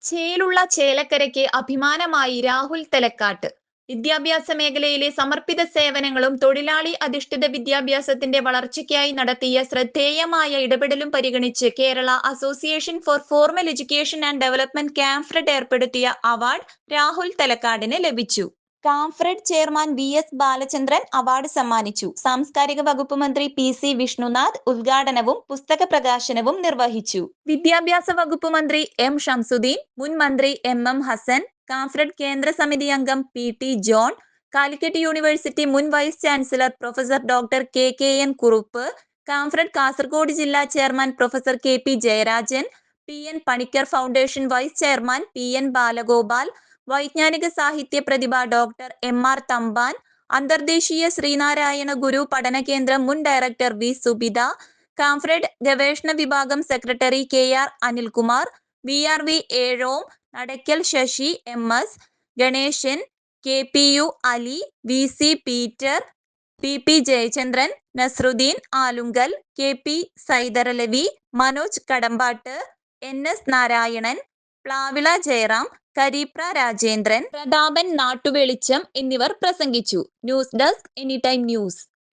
ചേലുള്ള ചേലക്കരയ്ക്ക് അഭിമാനമായി രാഹുൽ തെലക്കാട്ട്. വിദ്യാഭ്യാസ മേഖലയിലെ സമർപ്പിത സേവനങ്ങളും തൊഴിലാളി അധിഷ്ഠിത വിദ്യാഭ്യാസത്തിന്റെ വളർച്ചയ്ക്കായി നടത്തിയ ശ്രദ്ധേയമായ ഇടപെടലും പരിഗണിച്ച് Kerala association for formal education and development Kamfred ഏർപ്പെടുത്തിയ അവാർഡ് രാഹുൽ തെലക്കാടിന് ലഭിച്ചു. Kamfred chairman V S. Balachandran award സമ്മാനിച്ചു. സാംസ്കാരിക വകുപ്പ് മന്ത്രി പി.സി. വിഷ്ണുനാഥ് ഉദ്ഘാടനവും പുസ്തക പ്രകാശനവും നിർവഹിച്ചു. വിദ്യാഭ്യാസ വകുപ്പ് മന്ത്രി എം. ഷംസുദ്ദീൻ, മുൻ മന്ത്രി എം. ഹസൻ, കാംഫ്രെഡ് കേന്ദ്ര സമിതി അംഗം പി.ടി. ജോൺ, കാലിക്കറ്റ് യൂണിവേഴ്സിറ്റി മുൻ vice chancellor professor doctor K N. Kurup, Kamfred Kasaragod ജില്ലാ chairman professor K P. Jayarajan, P N. Panicker foundation vice chairman P N. Balagopal, വൈജ്ഞാനിക സാഹിത്യ പ്രതിഭ ഡോക്ടർ എം.ആർ. തമ്പാൻ, അന്തർദേശീയ ശ്രീനാരായണ ഗുരു പഠന കേന്ദ്രം മുൻ ഡയറക്ടർ വി. സുബിത, കാംഫ്രെഡ് ഗവേഷണ വിഭാഗം secretary K R. Anilkumar, വി.ആർ.വി. Ezhome, Nadakkal Sasi, എം.എസ്. Ganesan, കെ.പി.യു. Ali, VC. Peter, പി.പി. Jayachandran, Nasruddin Alunkal, K P. സൈദരലവി, Manoj Kadambattu, എൻ.എസ്. Narayanan, Plavila Jayaram, Karipra Rajendran, Prathapan നാട്ടുവെളിച്ചം എന്നിവർ പ്രസംഗിച്ചു. News desk, anytime news.